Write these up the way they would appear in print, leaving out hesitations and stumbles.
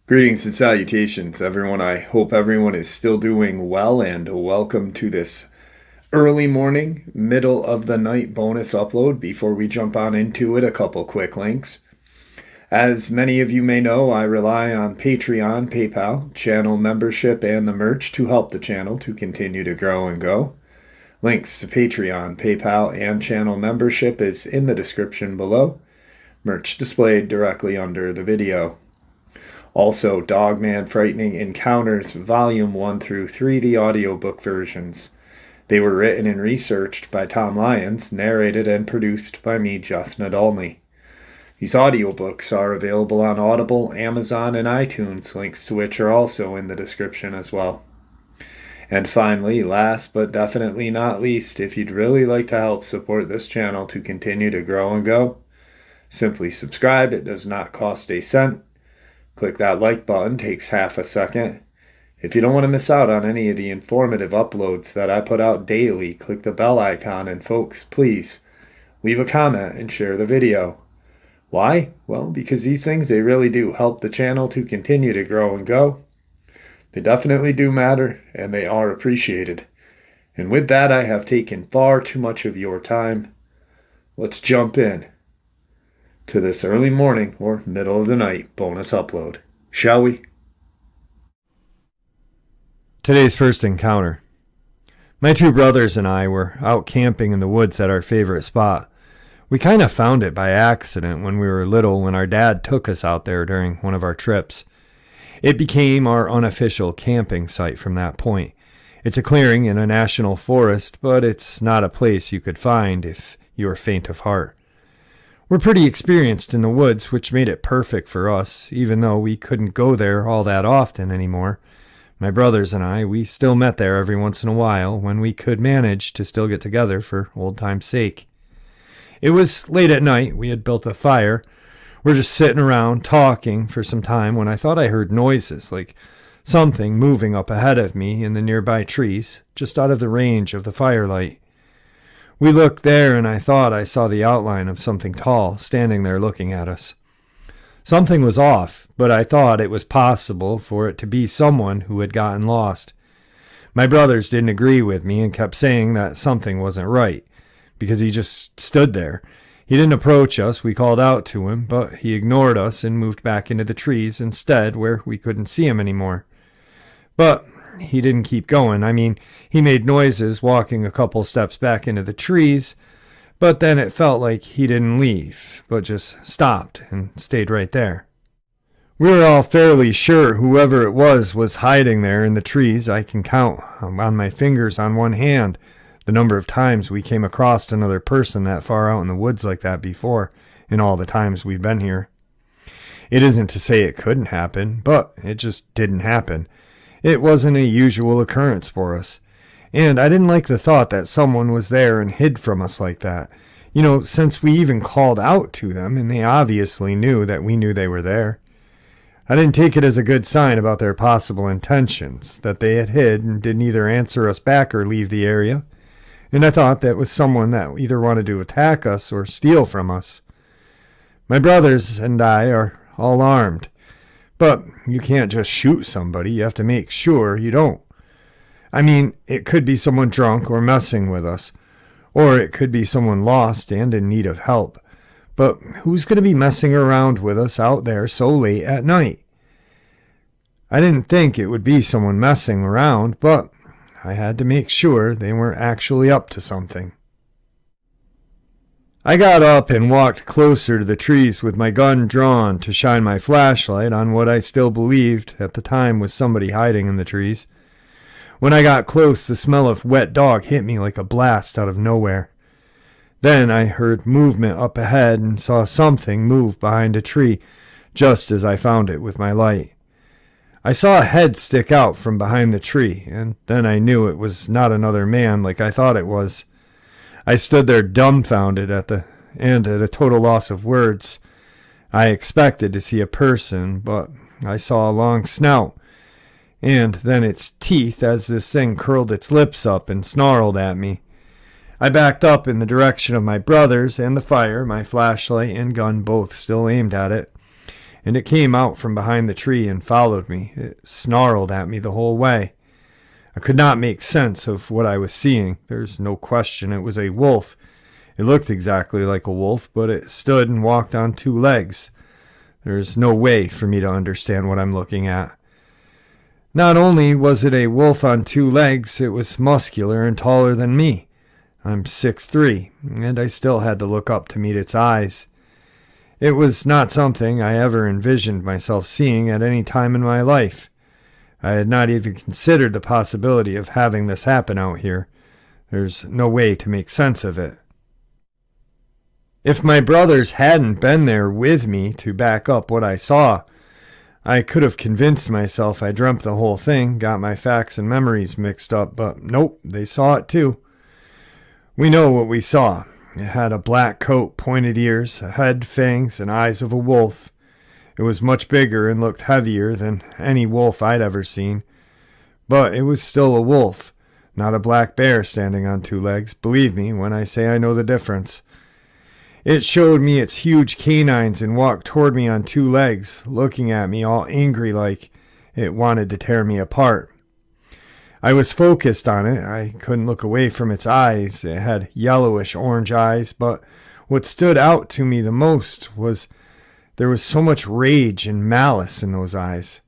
Greetings and salutations, everyone. I hope everyone is still doing well, and welcome to this early morning, middle of the night bonus upload. Before we jump on into it, a couple quick links. As many of you may know, I rely on Patreon, PayPal, channel membership, and the merch to help the channel to continue to grow and go. Links to Patreon, PayPal, and channel membership is in the description below. Merch displayed directly under the video. Also, Dogman Frightening Encounters Volume 1 through 3, the audiobook versions. They were written and researched by Tom Lyons, narrated and produced by me, Jeff Nadolny. These audiobooks are available on Audible, Amazon, and iTunes, links to which are also in the description as well. And finally, last but definitely not least, if you'd really like to help support this channel to continue to grow and go, simply subscribe. It does not cost a cent. Click that like button, takes half a second. If you don't want to miss out on any of the informative uploads that I put out daily, click the bell icon, and folks, please leave a comment and share the video. Why? Well, because these things, they really do help the channel to continue to grow and go. They definitely do matter, and they are appreciated. And with that, I have taken far too much of your time. Let's jump in to this early morning or middle of the night bonus upload, shall we? Today's first encounter. My two brothers and I were out camping in the woods at our favorite spot. We kind of found it by accident when we were little, when our dad took us out there during one of our trips. It became our unofficial camping site from that point. It's a clearing in a national forest, but it's not a place you could find if you were faint of heart. We're pretty experienced in the woods, which made it perfect for us, even though we couldn't go there all that often anymore. My brothers and I, we still met there every once in a while when we could manage to still get together for old time's sake. It was late at night. We had built a fire. We're just sitting around talking for some time when I thought I heard noises, like something moving up ahead of me in the nearby trees, just out of the range of the firelight. We looked there, and I thought I saw the outline of something tall standing there looking at us. Something was off, but I thought it was possible for it to be someone who had gotten lost. My brothers didn't agree with me and kept saying that something wasn't right, because he just stood there. He didn't approach us. We called out to him, but he ignored us and moved back into the trees instead, where we couldn't see him anymore. But he didn't keep going. I mean, he made noises walking a couple steps back into the trees, but then it felt like he didn't leave, but just stopped and stayed right there. We were all fairly sure whoever it was hiding there in the trees. I can count on my fingers on one hand the number of times we came across another person that far out in the woods like that before, in all the times we've been here. It isn't to say it couldn't happen, but it just didn't happen. It wasn't a usual occurrence for us. And I didn't like the thought that someone was there and hid from us like that. You know, since we even called out to them, and they obviously knew that we knew they were there. I didn't take it as a good sign about their possible intentions, that they had hid and didn't either answer us back or leave the area. And I thought that was someone that either wanted to attack us or steal from us. My brothers and I are all armed. But you can't just shoot somebody. You have to make sure you don't. I mean, it could be someone drunk or messing with us. Or it could be someone lost and in need of help. But who's going to be messing around with us out there so late at night? I didn't think it would be someone messing around, but I had to make sure they weren't actually up to something. I got up and walked closer to the trees with my gun drawn to shine my flashlight on what I still believed at the time was somebody hiding in the trees. When I got close, the smell of wet dog hit me like a blast out of nowhere. Then I heard movement up ahead and saw something move behind a tree just as I found it with my light. I saw a head stick out from behind the tree, and then I knew it was not another man like I thought it was. I stood there dumbfounded at a total loss of words. I expected to see a person, but I saw a long snout, and then its teeth as this thing curled its lips up and snarled at me. I backed up in the direction of my brothers and the fire, my flashlight and gun both still aimed at it, and it came out from behind the tree and followed me. It snarled at me the whole way. I could not make sense of what I was seeing. There's no question it was a wolf. It looked exactly like a wolf, but it stood and walked on 2 legs. There's no way for me to understand what I'm looking at. Not only was it a wolf on 2 legs, it was muscular and taller than me. I'm 6'3", and I still had to look up to meet its eyes. It was not something I ever envisioned myself seeing at any time in my life. I had not even considered the possibility of having this happen out here. There's no way to make sense of it. If my brothers hadn't been there with me to back up what I saw, I could have convinced myself I dreamt the whole thing, got my facts and memories mixed up, but nope, they saw it too. We know what we saw. It had a black coat, pointed ears, a head, fangs, and eyes of a wolf. It was much bigger and looked heavier than any wolf I'd ever seen. But it was still a wolf, not a black bear standing on 2 legs. Believe me when I say I know the difference. It showed me its huge canines and walked toward me on 2 legs, looking at me all angry like it wanted to tear me apart. I was focused on it. I couldn't look away from its eyes. It had yellowish orange eyes, but what stood out to me the most was there was so much rage and malice in those eyes.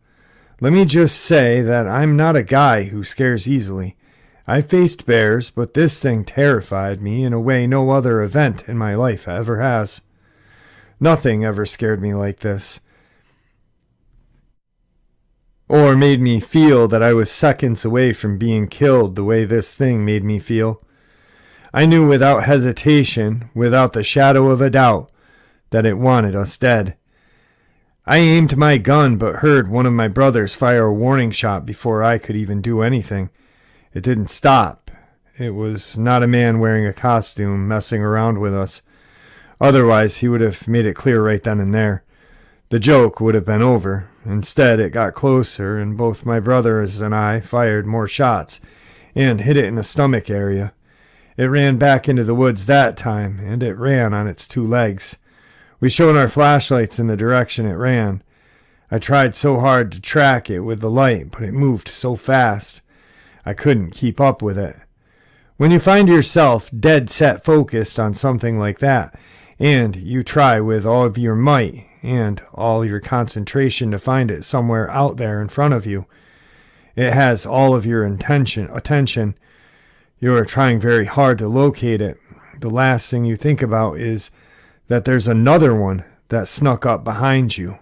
Let me just say that I'm not a guy who scares easily. I faced bears, but this thing terrified me in a way no other event in my life ever has. Nothing ever scared me like this, or made me feel that I was seconds away from being killed the way this thing made me feel. I knew without hesitation, without the shadow of a doubt, that it wanted us dead. I aimed my gun but heard one of my brothers fire a warning shot before I could even do anything. It didn't stop. It was not a man wearing a costume messing around with us. Otherwise, he would have made it clear right then and there. The joke would have been over. Instead, it got closer, and both my brothers and I fired more shots and hit it in the stomach area. It ran back into the woods that time, and it ran on its 2 legs. We shone our flashlights in the direction it ran. I tried so hard to track it with the light, but it moved so fast. I couldn't keep up with it. When you find yourself dead set focused on something like that, and you try with all of your might and all your concentration to find it somewhere out there in front of you, it has all of your attention. You are trying very hard to locate it. The last thing you think about is that there's another one that snuck up behind you.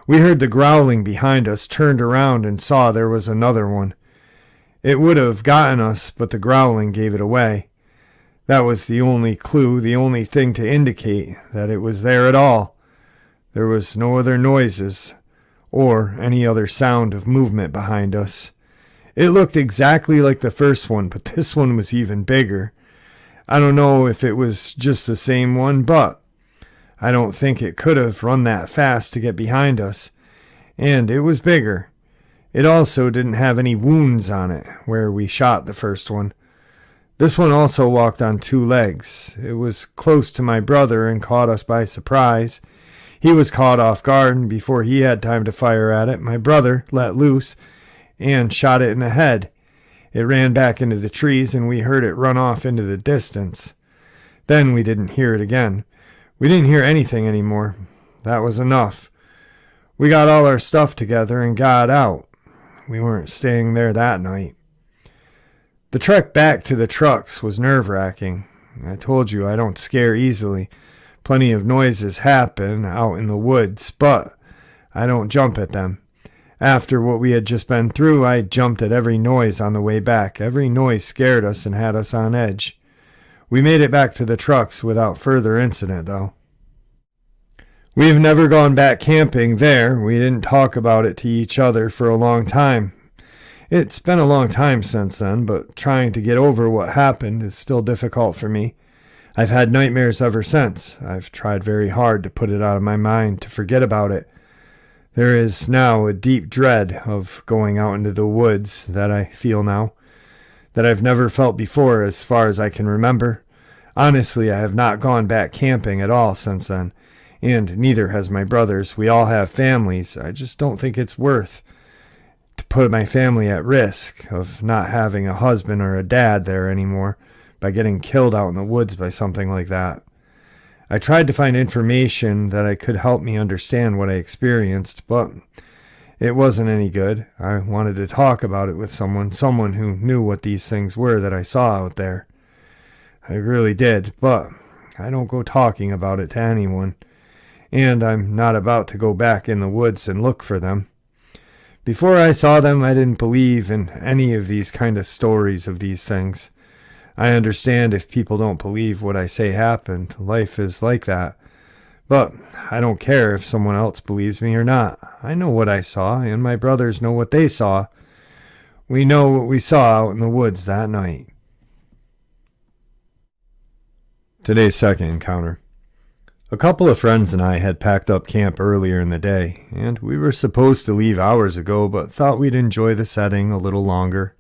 We heard the growling behind us, turned around, and saw there was another one. It would have gotten us, but the growling gave it away. That was the only clue, the only thing to indicate that it was there at all. There was no other noises or any other sound of movement behind us. It looked exactly like the first one, but this one was even bigger. I don't know if it was just the same one, but I don't think it could have run that fast to get behind us. And it was bigger. It also didn't have any wounds on it where we shot the first one. This one also walked on 2 legs. It was close to my brother and caught us by surprise. He was caught off guard, and before he had time to fire at it, my brother let loose and shot it in the head. It ran back into the trees, and we heard it run off into the distance. Then we didn't hear it again. We didn't hear anything anymore. That was enough. We got all our stuff together and got out. We weren't staying there that night. The trek back to the trucks was nerve-wracking. I told you I don't scare easily. Plenty of noises happen out in the woods, but I don't jump at them. After what we had just been through, I jumped at every noise on the way back. Every noise scared us and had us on edge. We made it back to the trucks without further incident, though. We've never gone back camping there. We didn't talk about it to each other for a long time. It's been a long time since then, but trying to get over what happened is still difficult for me. I've had nightmares ever since. I've tried very hard to put it out of my mind, to forget about it. There is now a deep dread of going out into the woods that I feel now. that I've never felt before as far as I can remember. Honestly, I have not gone back camping at all since then, and neither has my brothers. We all have families. I just don't think it's worth to put my family at risk of not having a husband or a dad there anymore by getting killed out in the woods by something like that. I tried to find information that could help me understand what I experienced, but it wasn't any good. I wanted to talk about it with someone who knew what these things were that I saw out there. I really did, but I don't go talking about it to anyone, and I'm not about to go back in the woods and look for them. Before I saw them, I didn't believe in any of these kind of stories of these things. I understand if people don't believe what I say happened. Life is like that. But I don't care if someone else believes me or not. I know what I saw, and my brothers know what they saw. We know what we saw out in the woods that night. Today's second encounter. A couple of friends and I had packed up camp earlier in the day, and we were supposed to leave hours ago, but thought we'd enjoy the setting a little longer.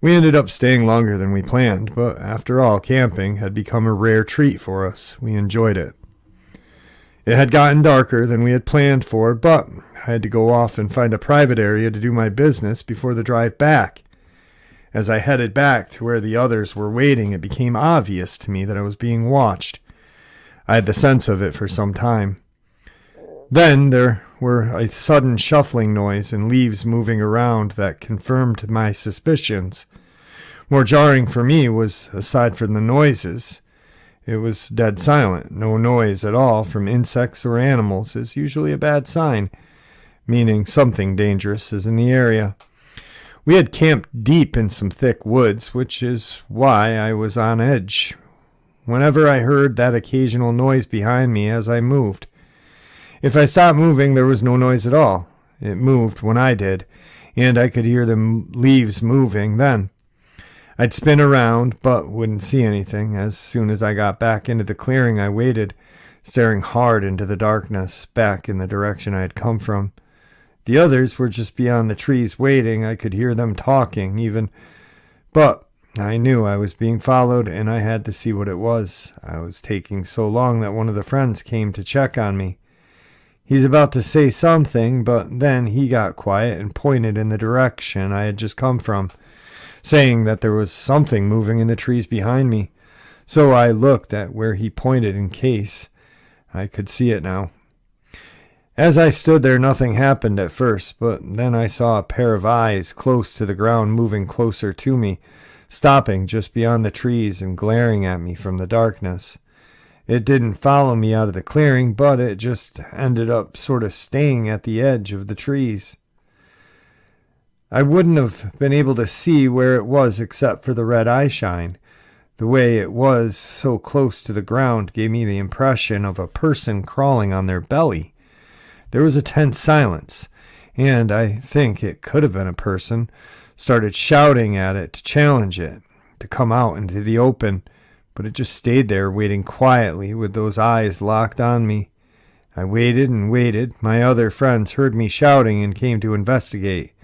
We ended up staying longer than we planned, but after all, camping had become a rare treat for us. We enjoyed it. It had gotten darker than we had planned for, but I had to go off and find a private area to do my business before the drive back. As I headed back to where the others were waiting, it became obvious to me that I was being watched. I had the sense of it for some time. Then there were a sudden shuffling noise and leaves moving around that confirmed my suspicions. More jarring for me was, aside from the noises, it was dead silent. No noise at all from insects or animals is usually a bad sign, meaning something dangerous is in the area. We had camped deep in some thick woods, which is why I was on edge whenever I heard that occasional noise behind me as I moved. If I stopped moving, there was no noise at all. It moved when I did, and I could hear the leaves moving then. I'd spin around, but wouldn't see anything. As soon as I got back into the clearing, I waited, staring hard into the darkness, back in the direction I had come from. The others were just beyond the trees waiting. I could hear them talking, even, but I knew I was being followed, and I had to see what it was. I was taking so long that one of the friends came to check on me. He's about to say something, but then he got quiet and pointed in the direction I had just come from, saying that there was something moving in the trees behind me. So I looked at where he pointed in case I could see it now. As I stood there, nothing happened at first, but then I saw a pair of eyes close to the ground moving closer to me, stopping just beyond the trees and glaring at me from the darkness. It didn't follow me out of the clearing, but it just ended up sort of staying at the edge of the trees. I wouldn't have been able to see where it was except for the red eye shine. The way it was so close to the ground gave me the impression of a person crawling on their belly. There was a tense silence, and I think it could have been a person. Started shouting at it to challenge it to come out into the open, but it just stayed there waiting quietly with those eyes locked on me. I waited and waited. My other friends heard me shouting and came to investigate.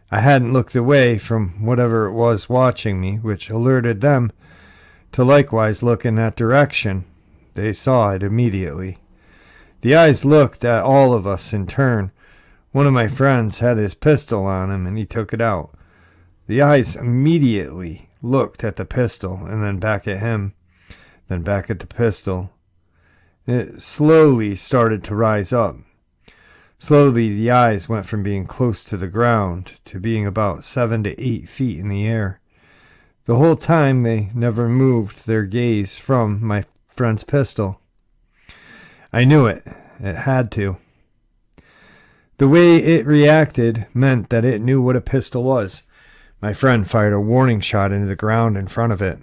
I hadn't looked away from whatever it was watching me, which alerted them to likewise look in that direction. They saw it immediately. The eyes looked at all of us in turn. One of my friends had his pistol on him, and he took it out. The eyes immediately looked at the pistol, and then back at him, then back at the pistol. It slowly started to rise up. Slowly, the eyes went from being close to the ground to being about 7 to 8 feet in the air. The whole time, they never moved their gaze from my friend's pistol. I knew it. It had to. The way it reacted meant that it knew what a pistol was. My friend fired a warning shot into the ground in front of it.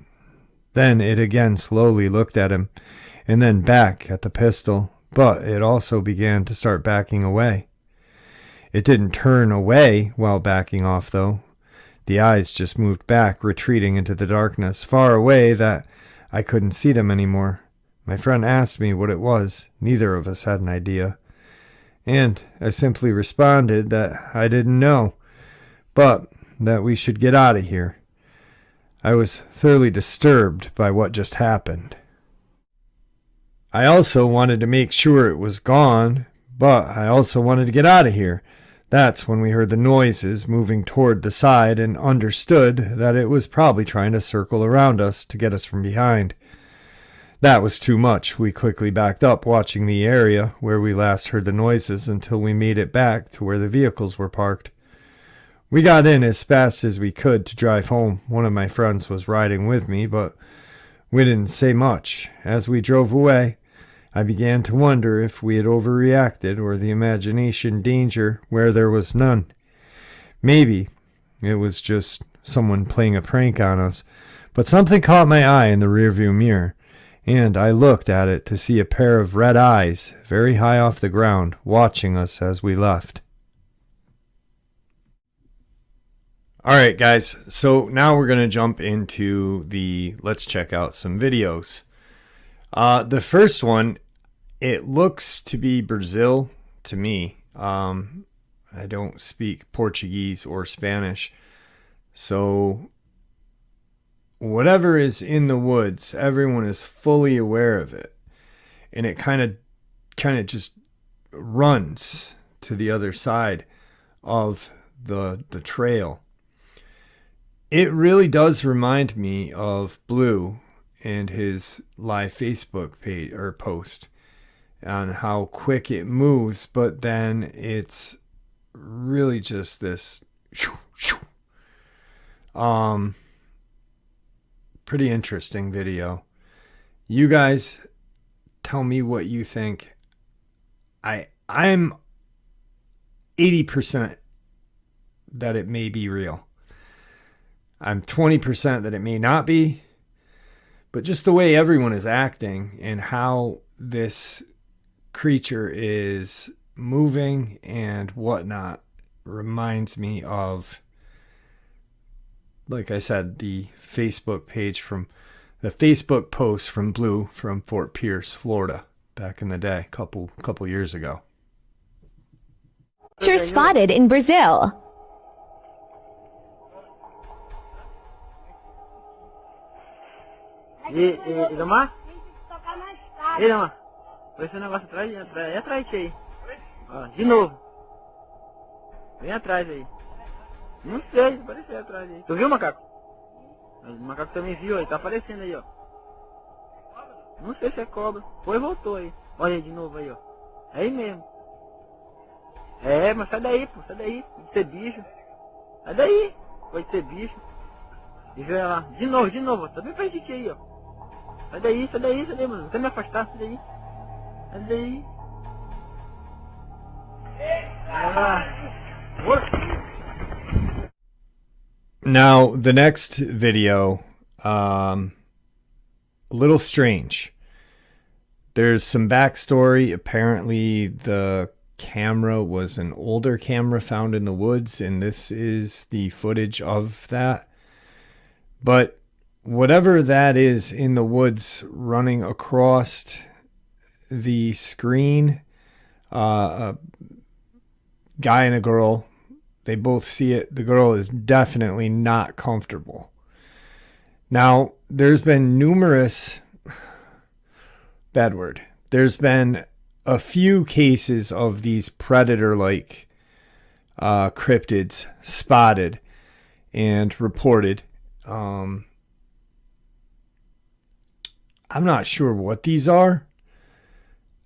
Then it again slowly looked at him, and then back at the pistol, but it also began to start backing away. It didn't turn away while backing off, though. The eyes just moved back, retreating into the darkness, far away that I couldn't see them anymore. My friend asked me what it was. Neither of us had an idea. And I simply responded that I didn't know, but that we should get out of here. I was thoroughly disturbed by what just happened. I also wanted to make sure it was gone, but I also wanted to get out of here. That's when we heard the noises moving toward the side and understood that it was probably trying to circle around us to get us from behind. That was too much. We quickly backed up, watching the area where we last heard the noises until we made it back to where the vehicles were parked. We got in as fast as we could to drive home. One of my friends was riding with me, but we didn't say much. As we drove away, I began to wonder if we had overreacted or the imagination danger where there was none. Maybe it was just someone playing a prank on us, but something caught my eye in the rearview mirror, and I looked at it to see a pair of red eyes very high off the ground watching us as we left. Alright guys, so now we're going to jump into let's check out some videos. The first one, it looks to be Brazil to me. I don't speak Portuguese or Spanish, so whatever is in the woods, everyone is fully aware of it, and it kind of just runs to the other side of the trail. It really does remind me of Blue and his live Facebook page or post on how quick it moves, but then it's really just this pretty interesting video. You guys tell me what you think. I'm 80% that it may be real. I'm 20% that it may not be, but just the way everyone is acting and how this creature is moving and whatnot reminds me of, like I said, the Facebook post from Blue from Fort Pierce, Florida, back in the day, couple years ago. Creature spotted in Brazil. E Damar? E Damar? Põe esse negócio atrás, é atrás de ti aí. Ó, de novo. Vem atrás aí. Não sei, apareceu atrás aí. Tu viu, macaco? O macaco também viu aí, tá aparecendo aí, ó. Não sei se é cobra. Foi e voltou aí. Olha aí de novo aí, ó. É aí mesmo. É, mas sai daí, pô, sai daí. Pode ser bicho. Sai daí. Pode ser bicho. Deixa eu ver lá. De novo. Tá bem perto de ti aí, ó. Sai daí, mano. Não quer me afastar, sai daí. Sai daí. Now, the next video, a little strange. There's some backstory. Apparently, the camera was an older camera found in the woods, and this is the footage of that. But whatever that is in the woods running across the screen, a guy and a girl, they both see it. The girl is definitely not comfortable. Now, there's been there's been a few cases of these predator-like cryptids spotted and reported. I'm not sure what these are.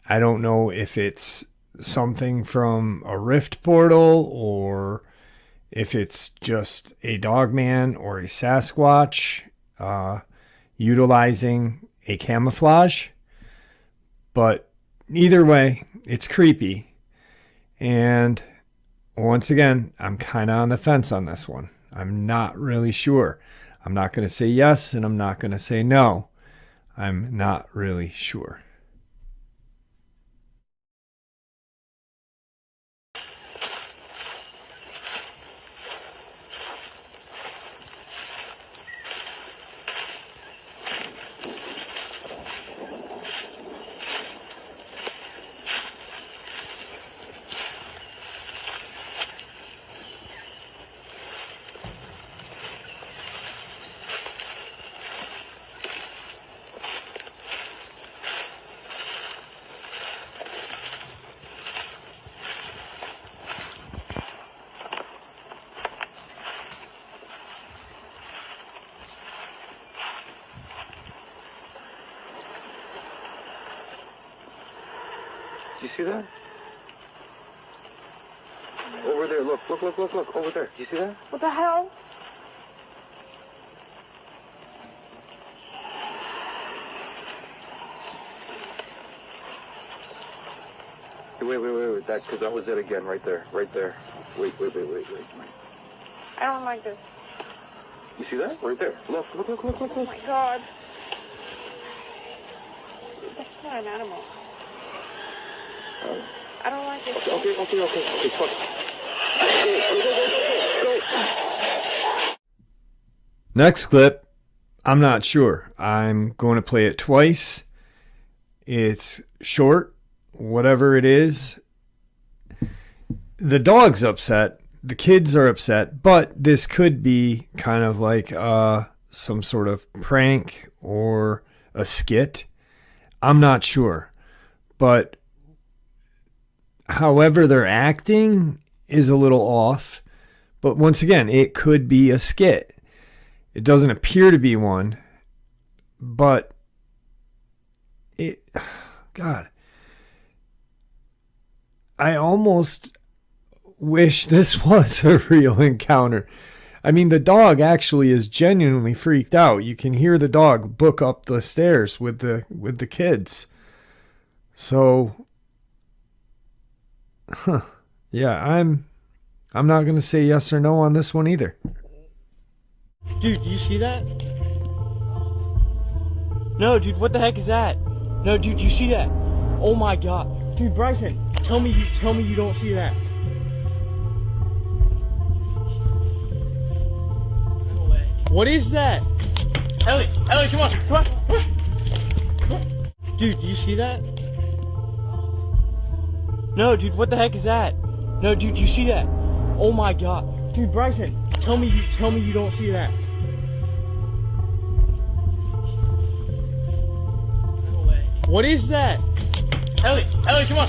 I don't know if it's something from a rift portal or if it's just a Dogman or a Sasquatch utilizing a camouflage. But either way, it's creepy. And once again, I'm kind of on the fence on this one. I'm not really sure. I'm not going to say yes, and I'm not going to say no. I'm not really sure. you see that? Over there, look, over there. Do you see that? What the hell? Wait, because that was it again, right there. Wait. I don't like this. You see that? Right there. Look. Oh my god. That's not an animal. I don't like it. Okay, fuck. Go. Next clip, I'm not sure. I'm going to play it twice. It's short, whatever it is. The dog's upset. The kids are upset, but this could be kind of like some sort of prank or a skit. I'm not sure. But however they're acting is a little off. But once again, it could be a skit. It doesn't appear to be one, but God, I almost wish this was a real encounter. I mean, the dog actually is genuinely freaked out. You can hear the dog book up the stairs with the kids. So, yeah, I'm not going to say yes or no on this one either. Dude, do you see that? No, dude, what the heck is that? No, dude, you see that? Oh my god. Dude, Bryson, tell me you don't see that. No way. What is that? Ellie, come on. Dude, do you see that? No, dude, what the heck is that? No, dude, you see that? Oh my god. Dude, Bryson, tell me you don't see that. No way. What is that? Ellie, come on.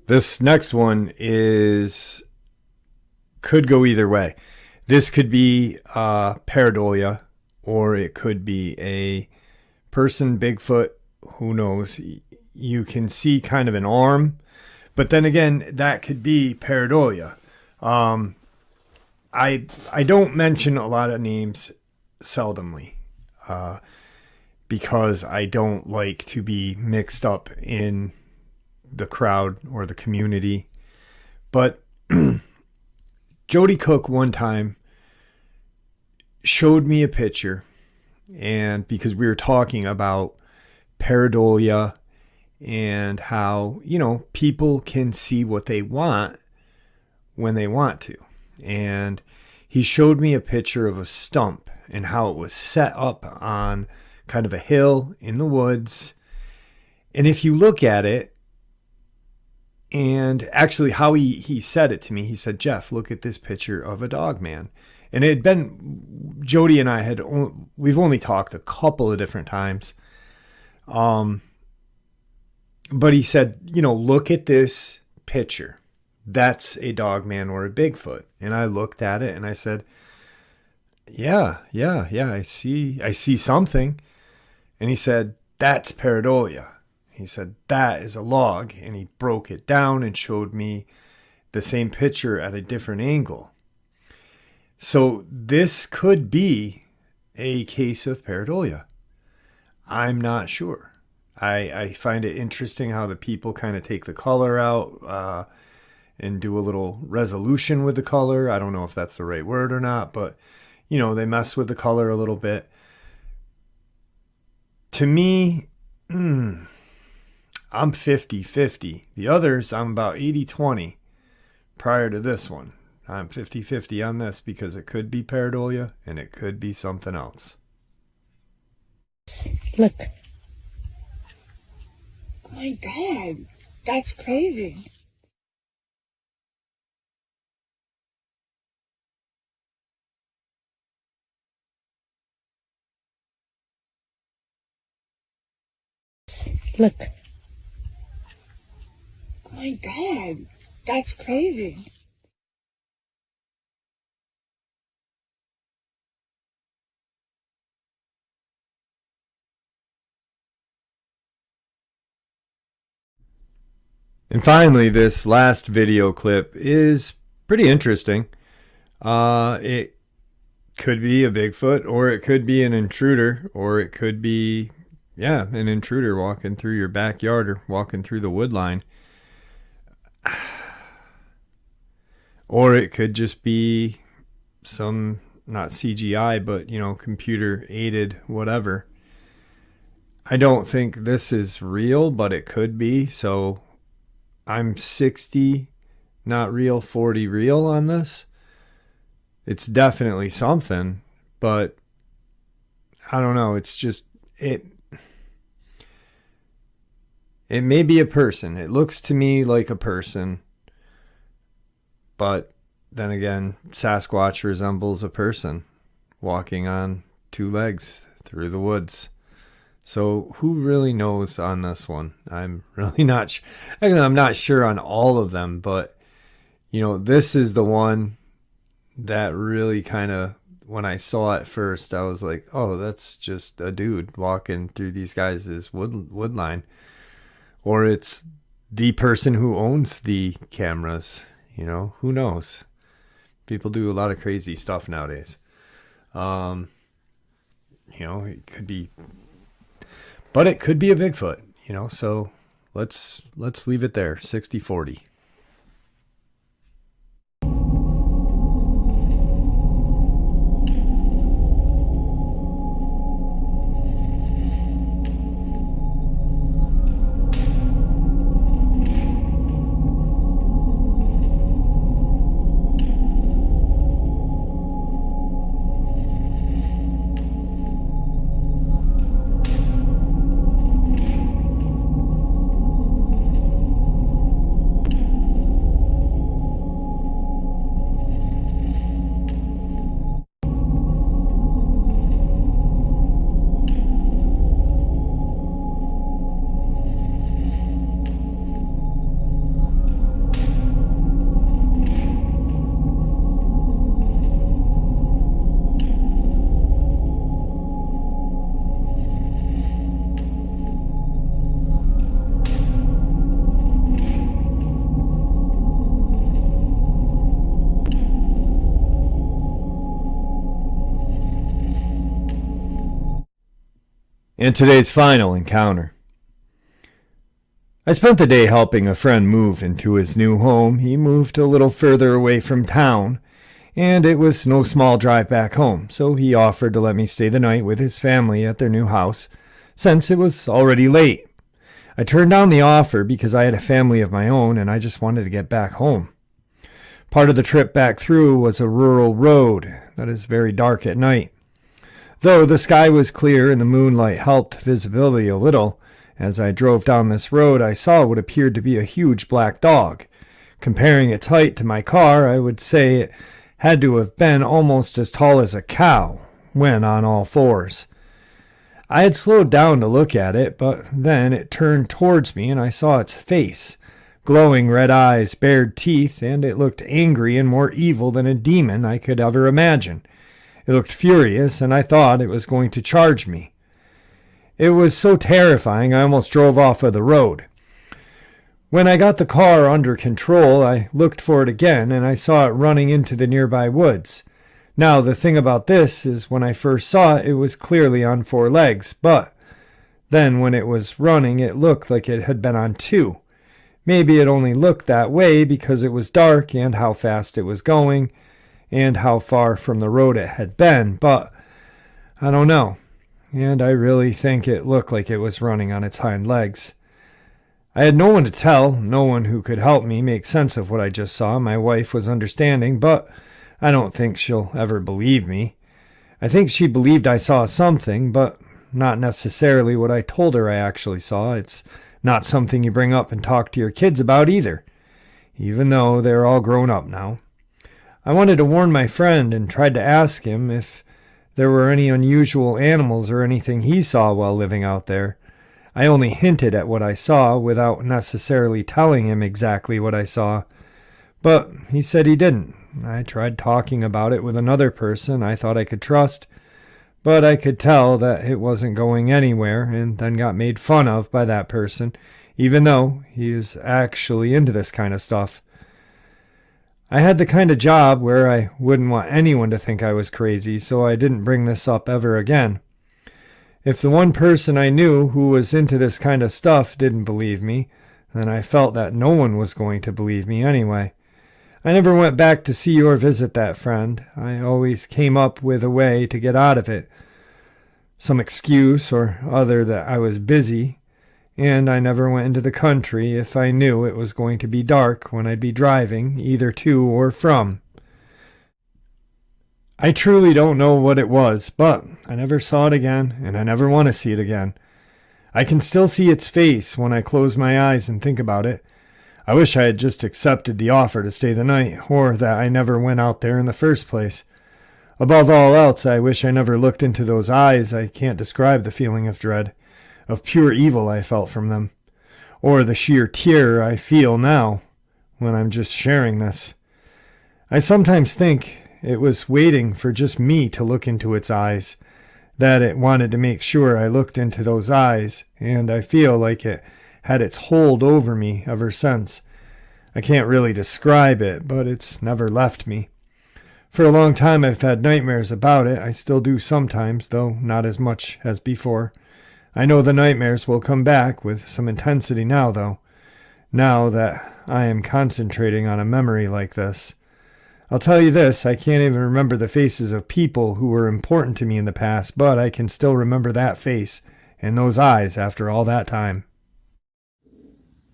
This next one could go either way. This could be pareidolia, or it could be a person, Bigfoot, who knows. You can see kind of an arm, but then again, that could be pareidolia. I don't mention a lot of names seldomly, because I don't like to be mixed up in the crowd or the community. But Jody Cook one time showed me a picture, and because we were talking about pareidolia and how, people can see what they want when they want to. And he showed me a picture of a stump and how it was set up on kind of a hill in the woods. And if you look at it, and actually how he said it to me, he said, "Jeff, look at this picture of a Dogman." And it had been, Jody and I we've only talked a couple of different times. But he said, look at this picture. That's a Dogman or a Bigfoot. And I looked at it and I said, yeah, I see something. And he said, that's pareidolia. He said, that is a log. And he broke it down and showed me the same picture at a different angle. So this could be a case of pareidolia. I'm not sure. I find it interesting how the people kind of take the color out and do a little resolution with the color. I don't know if that's the right word or not, but, they mess with the color a little bit. To me, I'm 50-50. The others, I'm about 80-20 prior to this one. I'm 50-50 on this because it could be pareidolia and it could be something else. Look. Oh my god, that's crazy. Look. Oh my god, that's crazy. And finally, this last video clip is pretty interesting. It could be a Bigfoot, or it could be an intruder, or it could be, an intruder walking through your backyard or walking through the wood line. Or it could just be some, not CGI, but, computer aided whatever. I don't think this is real, but it could be. So I'm 60 not real, 40 real on this. It's definitely something, but I don't know. It's just, it may be a person. It looks to me like a person, but then again, Sasquatch resembles a person walking on two legs through the woods. So who really knows on this one? I'm really not sure. I'm not sure on all of them, but this is the one that really kind of, when I saw it first, I was like, oh, that's just a dude walking through these guys' wood line. Or it's the person who owns the cameras. Who knows? People do a lot of crazy stuff nowadays. It could be, but it could be a Bigfoot, so let's leave it there, 60-40. And today's final encounter. I spent the day helping a friend move into his new home. He moved a little further away from town, and it was no small drive back home, so he offered to let me stay the night with his family at their new house, since it was already late. I turned down the offer because I had a family of my own, and I just wanted to get back home. Part of the trip back through was a rural road that is very dark at night. Though the sky was clear and the moonlight helped visibility a little, as I drove down this road, I saw what appeared to be a huge black dog. Comparing its height to my car, I would say it had to have been almost as tall as a cow, when on all fours. I had slowed down to look at it, but then it turned towards me and I saw its face. Glowing red eyes, bared teeth, and it looked angry and more evil than a demon I could ever imagine. It looked furious, and I thought it was going to charge me. It was so terrifying I almost drove off of the road. When I got the car under control, I looked for it again, and I saw it running into the nearby woods. Now, the thing about this is when I first saw it, it was clearly on 4 legs, but then when it was running, it looked like it had been on 2. Maybe it only looked that way because it was dark and how fast it was going, and how far from the road it had been, but I don't know. And I really think it looked like it was running on its hind legs. I had no one to tell, no one who could help me make sense of what I just saw. My wife was understanding, but I don't think she'll ever believe me. I think she believed I saw something, but not necessarily what I told her I actually saw. It's not something you bring up and talk to your kids about either, even though they're all grown up now. I wanted to warn my friend and tried to ask him if there were any unusual animals or anything he saw while living out there. I only hinted at what I saw without necessarily telling him exactly what I saw, but he said he didn't. I tried talking about it with another person I thought I could trust, but I could tell that it wasn't going anywhere, and then got made fun of by that person, even though he is actually into this kind of stuff. I had the kind of job where I wouldn't want anyone to think I was crazy, so I didn't bring this up ever again. If the one person I knew who was into this kind of stuff didn't believe me, then I felt that no one was going to believe me anyway. I never went back to see or visit that friend. I always came up with a way to get out of it, some excuse or other that I was busy, and I never went into the country if I knew it was going to be dark when I'd be driving, either to or from. I truly don't know what it was, but I never saw it again, and I never want to see it again. I can still see its face when I close my eyes and think about it. I wish I had just accepted the offer to stay the night, or that I never went out there in the first place. Above all else, I wish I never looked into those eyes. I can't describe the feeling of dread, of pure evil I felt from them, or the sheer terror I feel now when I'm just sharing this. I sometimes think it was waiting for just me to look into its eyes, that it wanted to make sure I looked into those eyes, and I feel like it had its hold over me ever since. I can't really describe it, but it's never left me. For a long time I've had nightmares about it. I still do sometimes, though not as much as before. I know the nightmares will come back with some intensity now, though, now that I am concentrating on a memory like this. I'll tell you this, I can't even remember the faces of people who were important to me in the past, but I can still remember that face and those eyes after all that time.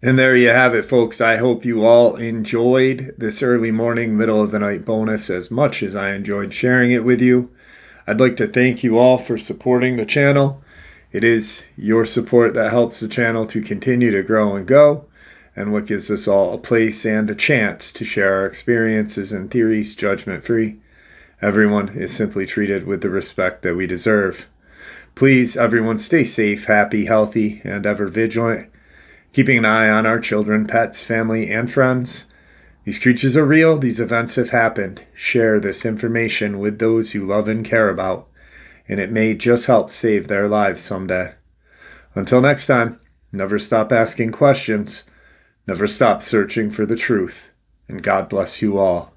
And there you have it, folks. I hope you all enjoyed this early morning, middle of the night bonus as much as I enjoyed sharing it with you. I'd like to thank you all for supporting the channel. It is your support that helps the channel to continue to grow and go, and what gives us all a place and a chance to share our experiences and theories judgment-free. Everyone is simply treated with the respect that we deserve. Please, everyone, stay safe, happy, healthy, and ever vigilant, keeping an eye on our children, pets, family, and friends. These creatures are real. These events have happened. Share this information with those you love and care about, and it may just help save their lives someday. Until next time, never stop asking questions. Never stop searching for the truth, and God bless you all.